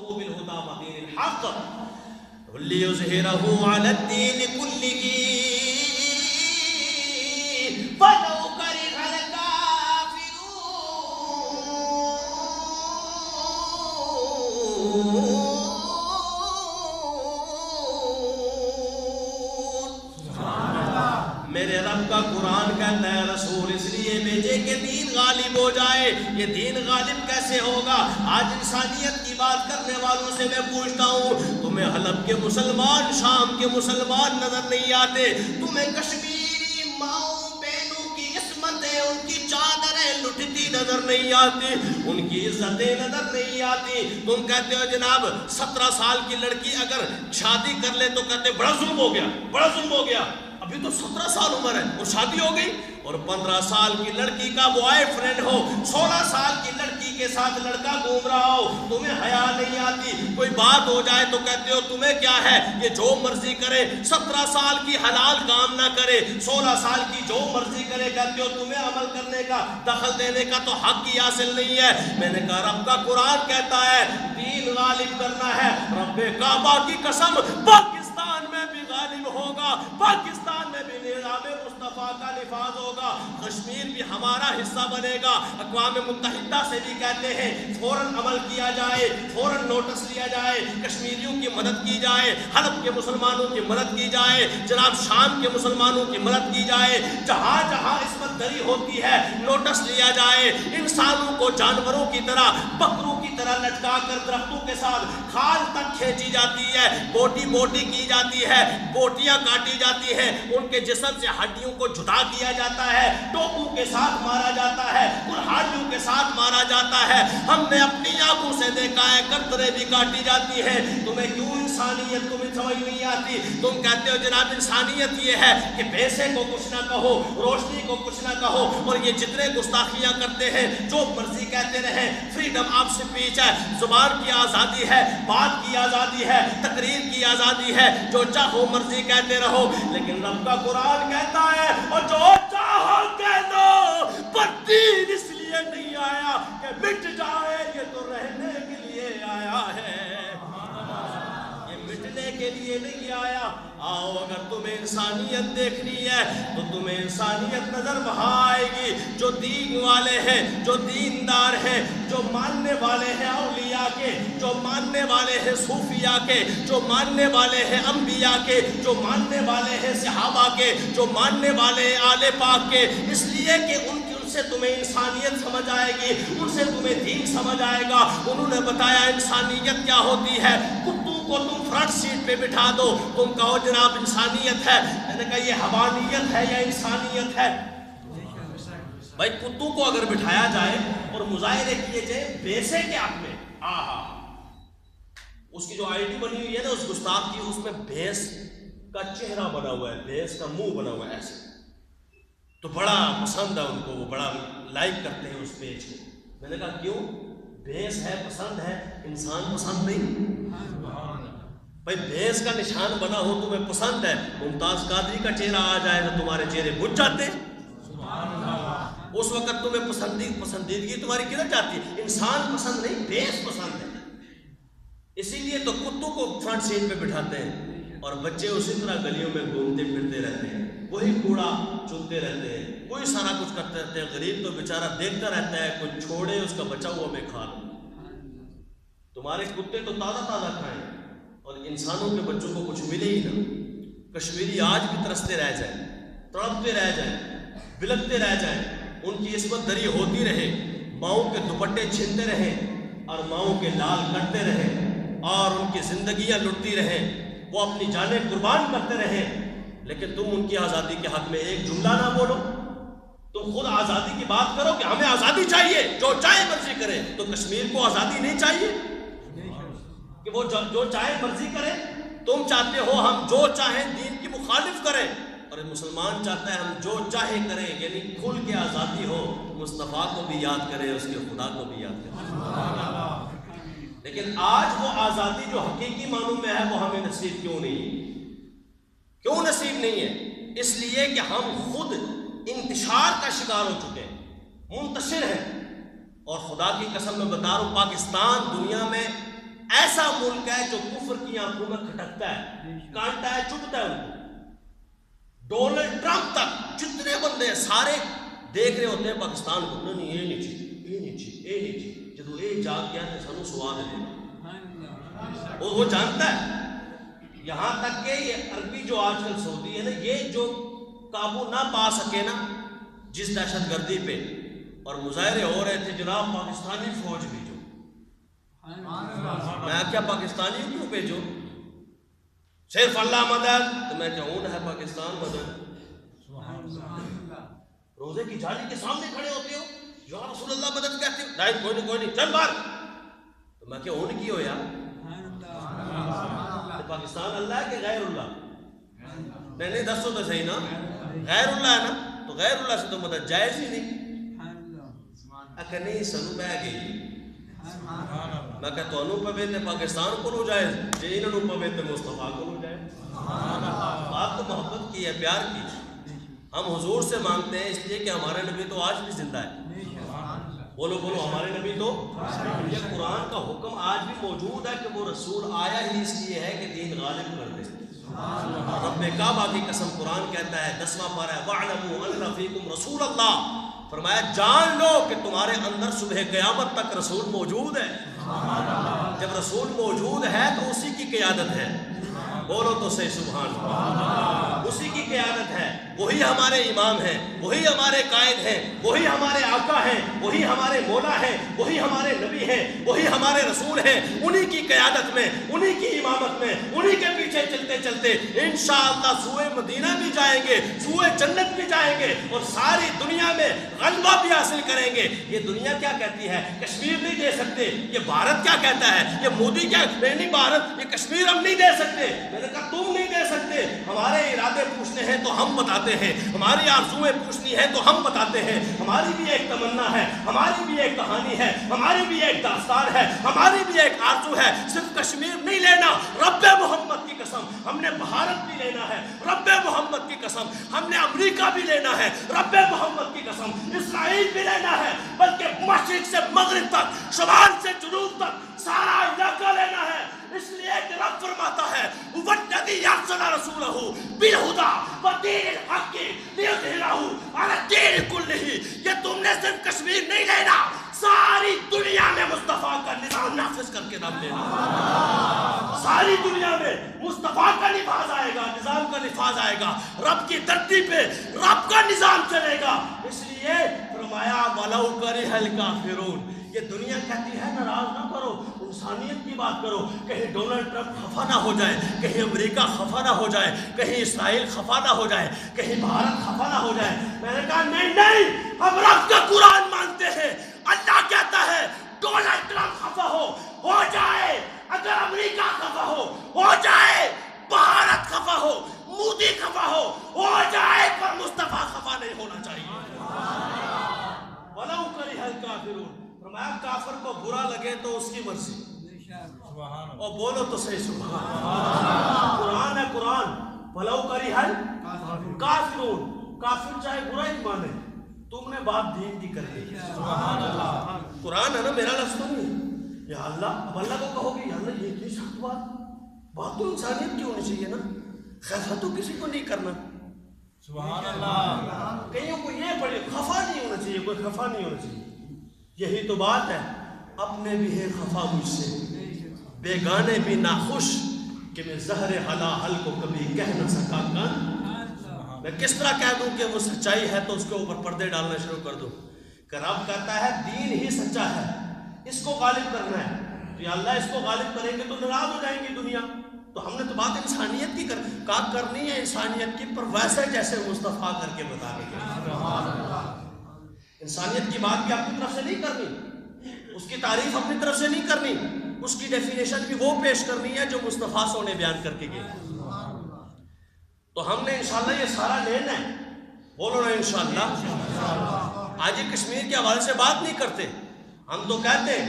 رسوله بالهدى ودين الحق ليظهره على الدين كله ولو كره الكافرون. میرے رب کا قرآن کہتا ہے رسول اس لیے بھیجے کہ دین غالب ہو جائے. یہ دین غالب کیسے ہوگا؟ آج انسانیت کی بات کرنے والوں سے میں پوچھتا ہوں، تمہیں حلب کے مسلمان، شام کے مسلمان نظر نہیں آتے؟ تمہیں کشمیری ماؤں بہنوں کی عصمتیں، ان کی چادریں لٹتی نظر نہیں آتی، ان کی عزتیں نظر نہیں آتی؟ تم کہتے ہو جناب 17 سال کی لڑکی اگر شادی کر لے تو کہتے بڑا ظلم ہو گیا، بڑا ظلم ہو گیا. ابھی تو 17 سال عمر ہے اور شادی ہو گئی. اور 15 سال کی لڑکی کا بوائے فرینڈ ہو، 16 سال کی لڑکی کے ساتھ لڑکا گھوم رہا ہو، تمہیں حیا نہیں آتی؟ کوئی بات ہو جائے تو کہتے ہو تمہیں کیا ہے، یہ جو مرضی کرے. 17 سال کی حلال کام نہ کرے، 16 سال کی جو مرضی کرے، کہتے ہو تمہیں عمل کرنے کا، دخل دینے کا تو حق ہی حاصل نہیں ہے. میں نے کہا رب کا قرآن کہتا ہے دین غالب کرنا ہے. رب کعبہ کی قسم پاکستان میں بھی غالب ہوگا، پاکستان میں بھی نظام مصطفیٰ کا نفاذ ہوگا، کشمیر بھی ہمارا حصہ بنے گا. اقوام متحدہ سے بھی کہتے ہیں فوراً عمل کیا جائے، فوراً نوٹس لیا جائے، کشمیریوں کی مدد کی جائے، حلب کے مسلمانوں کی مدد کی جائے، جناب شام کے مسلمانوں کی مدد کی جائے. جہاں جہاں عصمت دری ہوتی ہے نوٹس لیا جائے. انسانوں کو جانوروں کی طرح، بکروں کی طرح لٹکا کر درختوں کے ساتھ کھال تک کھینچی جاتی ہے، بوٹی بوٹی کی جاتی ہے، بوٹیاں کاٹی جاتی ہیں، ان کے جسم سے ہڈیوں کو جدا کیا جاتا ہے، ٹوپوں کے ساتھ مارا جاتا ہے، کلہاڑیوں کے ساتھ مارا جاتا ہے. ہم نے اپنی آنکھوں سے دیکھا ہے گردنیں بھی کاٹی جاتی ہیں. تمہیں کیوں انسانیت تمہیں سمجھ نہیں آتی؟ تم کہتے ہو جناب انسانیت یہ ہے کہ پیسے کو کچھ نہ کہو، روشنی کو کچھ نہ کہو، اور یہ جتنے گستاخیاں کرتے ہیں جو مرضی کہتے رہیں. فریڈم آف سپیچ ہے، زبان کی آزادی ہے، بات کی آزادی ہے، تقریر کی آزادی ہے، جو چاہو مرضی کہتے رہو. لیکن رب کا قرآن کہتا ہے اور جو چاہو کہہ دو، پر دین اس لیے نہیں آیا کہ مٹ جائے، یہ تو رہنے کے لیے آیا ہے، یہ مٹنے کے لیے نہیں آیا. آؤ اگر تمہیں انسانیت دیکھنی ہے تو تمہیں انسانیت نظر وہاں آئے گی جو دین والے ہیں، جو دیندار ہیں، جو ماننے والے ہیں اولیاء کے، جو ماننے والے ہیں صوفیاء کے، جو ماننے والے ہیں انبیاء کے، جو ماننے والے ہیں صحابہ کے، جو ماننے والے ہیں آل پاک کے. اس لیے کہ ان سے تمہیں انسانیت سمجھ آئے گی، ان سے تمہیں دین سمجھ آئے گا. انہوں نے بتایا انسانیت کیا ہوتی ہے. کتوں کو تم فرنٹ سیٹ پہ بٹھا دو، تم کہو جناب انسانیت ہے. میں نے کہا یہ حیوانیت ہے یا انسانیت ہے؟ بھائی کتوں کو اگر بٹھایا جائے اور مظاہرے کیے جائے بیسے کے حق میں، اس کی جو آئی ڈی بنی ہوئی ہے نا اس گستاخ کی، اس میں بھینس کا چہرہ بنا ہوا ہے، بھینس کا منہ بنا ہوا ہے ایسے، تو بڑا پسند ہے ان کو، وہ بڑا لائک کرتے ہیں اس پیج کو. میں نے کہا کیوں؟ بھینس ہے پسند ہے، انسان پسند نہیں. بھائی بھینس کا نشان بنا ہو تمہیں پسند ہے، ممتاز قادری کا چہرہ آ جائے تو تمہارے چہرے بجھ جاتے ہیں. اس وقت تمہیں پسندیدگی تمہاری کدھر جاتی ہے؟ انسان پسند نہیں، بھینس پسند ہے. اسی لیے تو کتوں کو فرنٹ سیٹ پہ بٹھاتے ہیں اور بچے اسی طرح گلیوں میں گھومتے پھرتے رہتے ہیں، وہی کوڑا چنتے رہتے ہیں، کوئی سارا کچھ کرتے رہتے ہیں. غریب تو بیچارہ دیکھتا رہتا ہے، کوئی چھوڑے اس کا بچا ہوا میں کھا لو. تمہارے کتے تو تازہ تازہ کھائیں اور انسانوں کے بچوں کو کچھ ملے ہی نہ. کشمیری آج بھی ترستے رہ جائیں، تڑپتے رہ جائیں، بلکتے رہ جائیں، ان کی عصمت دری ہوتی رہے، ماؤں کے دوپٹے چھینتے رہیں اور ماؤں کے لال کٹتے رہیں اور ان کی زندگیاں لٹتی رہیں، وہ اپنی جانیں قربان کرتے رہیں. لیکن تم ان کی آزادی کے حق میں ایک جملہ نہ بولو. تم خود آزادی کی بات کرو کہ ہمیں آزادی چاہیے، جو چاہے مرضی کرے. تو کشمیر کو آزادی نہیں چاہیے کہ وہ جو چاہے مرضی کرے؟ تم چاہتے ہو ہم جو چاہیں دین کی مخالف کریں، اور مسلمان چاہتا ہے ہم جو چاہے کریں، یعنی کھل کے آزادی ہو، مصطفیٰ کو بھی یاد کرے، اس کے خدا کو بھی یاد کرے. لیکن آج وہ آزادی جو حقیقی معنوں میں ہے وہ ہمیں نصیب کیوں نہیں ہے؟ کیوں نصیب نہیں ہے؟ اس لیے کہ ہم خود انتشار کا شکار ہو چکے ہیں، منتشر ہیں. اور خدا کی قسم میں بتا رہا ہوں پاکستان دنیا میں ایسا ملک ہے جو کفر کی آنکھوں میں کھٹکتا ہے، کانٹا ہے، چبھتا ہے ان کو. ڈونلڈ ٹرمپ تک جتنے بندے ہیں سارے دیکھ رہے ہوتے ہیں پاکستان کو، نہیں یہ نہیں چاہیے، یہ نہیں چاہیے، یہ نہیں چاہیے. جدو یہ جا گیا تو سانو سواد دینا، وہ جانتا ہے. یہاں تک کہ یہ عربی جو آج کل سعودی ہے نا، یہ جو قابو نہ پا سکے نا جس دہشت گردی پہ، اور مظاہرے ہو رہے تھے جناب پاکستانی فوج بھیجو. میں کیا پاکستانی کیوں بھیجو؟ صرف اللہ مدد. تو میں کہوں ہے پاکستان مدد. روزے کی جھاڑی کے سامنے کھڑے ہوتے ہو، یا رسول اللہ مدد کہتے ہو، نہیں کوئی نہیں کوئی نہیں چل باہر. تو میں کہ اون کی ہو یار، پاکستان اللہ ہے کہ غیر اللہ؟ نہیں نہیں دسو تو صحیح نا، غیر اللہ ہے نا، تو غیر اللہ سے تو مدد جائز ہی نہیں. نہیں سنو بہ گئی. میں کہ تو پوے تے پاکستان کو لو جائز، جی انہوں پوے تے مصطفیٰ کو لو جائز. بات تو محبت کی ہے، پیار کی. ہم حضور سے مانگتے ہیں اس لیے کہ ہمارے نبی تو آج بھی زندہ ہے. بولو بولو ہمارے نبی تو، یہ قرآن کا حکم آج بھی موجود ہے کہ وہ رسول آیا ہی اس لیے ہے کہ دین غالب کر دے. رب کعبہ کی قسم قرآن کہتا ہے 10واں پارہ ہے وَاعْلَمُوا أَنَّ فِيكُمْ رَسُولَ اللَّهِ، فرمایا جان لو کہ تمہارے اندر صبح قیامت تک رسول موجود ہے. جب رسول موجود ہے تو اسی کی قیادت ہے. بولو تو صحیح سبحان اللہ. اسی کی قیادت ہے، وہی ہمارے امام ہیں، وہی ہمارے قائد ہیں، وہی ہمارے آقا ہیں، وہی ہمارے مولا ہیں، وہی ہمارے نبی ہیں، وہی ہمارے رسول ہیں. انہی کی قیادت میں، انہی کی امامت میں، انہی کے پیچھے چلتے چلتے انشاءاللہ سوئے مدینہ بھی جائیں گے، سوئے جنت بھی جائیں گے، اور ساری دنیا میں غلبہ بھی حاصل کریں گے. یہ دنیا کیا کہتی ہے؟ کشمیر نہیں دے سکتے. یہ بھارت کیا کہتا ہے؟ یہ مودی کیا نہیں بھارت، یہ کشمیر ہم نہیں دے سکتے. میں نے کہا تم نہیں دے سکتے. ہمارے ارادے پوچھنے ہیں تو ہم بتاتے ہیں، ہماری آرزویں پوچھنی ہے تو ہم بتاتے ہیں. ہماری بھی ایک تمنا ہے، ہماری بھی ایک کہانی ہے، ہماری بھی ایک داستان ہے، ہماری بھی ایک آرزو ہے. صرف کشمیر نہیں لینا، رب محمد کی قسم ہم نے بھارت بھی لینا ہے. رب محمد کی قسم ہم نے امریکہ بھی لینا ہے. رب محمد کی قسم اسرائیل بھی لینا ہے. بلکہ مشرق سے مغرب تک، شمال سے جنوب تک سارا علاقہ لینا ہے. اس لیے کہ رب فرماتا ہے وَالَّذِي أَرْسَلَ رَسُولَهُ بِالْهُدَىٰ وَدِينِ الْحَقِّ لِيُظْهِرَهُ عَلَى الدِّينِ كُلِّهِ. یہ تم نے صرف کشمیر نہیں لینا، ساری دنیا میں مصطفیٰ کا نظام نافذ کر کے نام لینا. ساری دنیا میں مصطفیٰ کا نفاذ آئے گا، نظام کا نفاذ آئے گا. رب کی دھرتی پہ رب کا نظام چلے گا. اس لیے فرمایا وَلَوْ كَرِهَ الْكَافِرُونَ. یہ دنیا کہتی ہے ناراض نہ کرو، انسانیت کی بات کرو. کہیں ڈونلڈ ٹرمپ خفا نہ ہو جائے، کہیں امریکہ خفا نہ ہو جائے، کہیں اسرائیل خفا نہ ہو جائے، کہیں بھارت خفا نہ ہو جائے. میں نے کہا نہیں نہیں، ہم رب کا قرآن مانتے ہیں. اللہ کہتا ہے ڈونلڈ ٹرمپ خفا ہو جائے، اگر امریکہ خفا ہو جائے، بھارت خفا ہو، مودی خفا ہو جائے، پر مصطفیٰ خفا نہیں ہونا چاہیے. وَلَوْ كَرِهَ الْكَافِرُونَ. فرمایا کافر کو برا لگے تو اس کی مرضی. اور بولو تو صحیح سبحان اللہ. قرآن ہے قرآن. وَلَوْ كَرِهَ الْكَافِرُونَ. کافر چاہے برا ہی مانے، تم نے بات دین کی کر دی. سبحان اللہ. قرآن ہے نا، میرا لفظ تو نہیں. یا اللہ، اب اللہ کو کہو گے یا اللہ یہ اتنی سخت بات تو انسانیت کی ہونی چاہیے نا، خفا تو کسی کو نہیں کرنا. سبحان اللہ. کئیوں کو یہ پڑھے خفا نہیں ہونا چاہیے، کوئی خفا نہیں ہونا چاہیے. یہی تو بات ہے. اپنے بھی ہے خفا مجھ سے، بیگانے بھی ناخوش، کہ میں زہر حلال کو کبھی کہہ نہ سکا کان. میں کس طرح کہہ دوں کہ وہ سچائی ہے تو اس کے اوپر پردے ڈالنا شروع کر دوں. کہ رب کہتا ہے دین ہی سچا ہے، اس کو غالب کرنا ہے. تو یا اللہ اس کو غالب کریں گے تو ناراض ہو جائیں گی دنیا. تو ہم نے تو بات انسانیت کی کرنی ہے، انسانیت کی، پر ویسے جیسے مصطفیٰ کر کے بتا دیں. انسانیت کی بات بھی اپنی طرف سے نہیں کرنی، اس کی تعریف اپنی طرف سے نہیں کرنی، اس کی ڈیفینیشن بھی وہ پیش کرنی ہے جو مصطفیٰ سے انہیں بیان کر کے گئے. تو ہم نے انشاءاللہ یہ سارا لینا ہے. بولو نا انشاءاللہ. آج یہ کشمیر کے حوالے سے بات نہیں کرتے. ہم تو کہتے ہیں،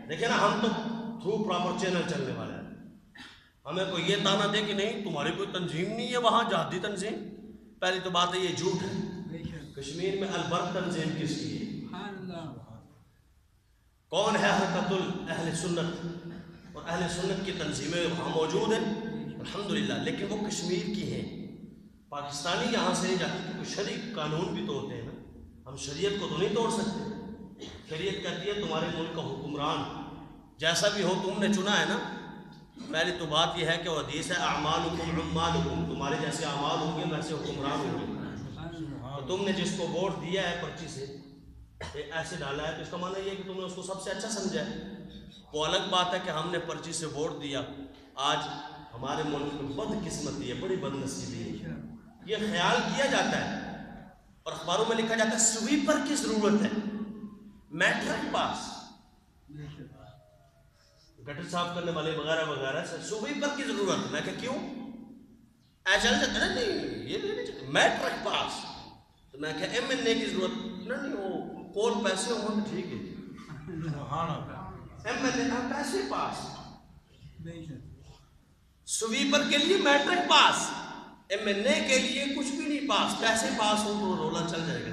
دیکھیں نا، ہم تو تھرو پراپر چینل چلنے والے ہیں. ہمیں کوئی یہ تانا دے کہ نہیں تمہاری کوئی تنظیم نہیں ہے وہاں، جہادی تنظیم. پہلی تو بات ہے یہ جھوٹ ہے. کشمیر میں البرق تنظیم کس کی ہے؟ کون ہے حرکت اہل سنت؟ اور اہل سنت کی تنظیمیں وہاں موجود ہیں الحمدللہ، لیکن وہ کشمیر کی ہیں، پاکستانی یہاں سے نہیں جاتے، کیونکہ شرعی قانون بھی تو ہوتے ہیں نا، ہم شریعت کو تو نہیں توڑ سکتے۔ شریعت کہتی ہے تمہارے ملک کا حکمران جیسا بھی ہو تم نے چنا ہے نا، پہلی تو بات یہ ہے کہ وہ حدیث ہے اعمالکم عمالکم، تمہارے جیسے اعمال ہوں گے ویسے حکمران ہوں گے، تو تم نے جس کو ووٹ دیا ہے پرچی سے ایسے ڈالا ہے تو اس کا معنی یہ ہے کہ تم نے اس کو سب سے اچھا سمجھا ہے۔ وہ الگ بات ہے کہ ہم نے پرچی سے ووٹ دیا، آج ہمارے ملک میں بد قسمتی ہے، بڑی بد نصیبی ہے، یہ خیال کیا جاتا ہے اور اخباروں میں لکھا جاتا ہے سویپر کی ضرورت ہے، میٹرک پاس، گٹر صاف کرنے والے وغیرہ وغیرہ سویپر کی ضرورت ہے۔ میں کہ کیوں ایسا چلتا ہے؟ نہیں یہ نہیں، میٹرک پاس۔ تو میں کہ ایم این اے کی ضرورت نہیں، وہ کول پیسے ہوں تو ٹھیک ہے، ایم این اے پیسے پاس، سویپر کے لیے میٹرک پاس، ایم این اے کے لیے کچھ بھی نہیں پاس، پیسے پاس ہو تو رولا چل جائے گا۔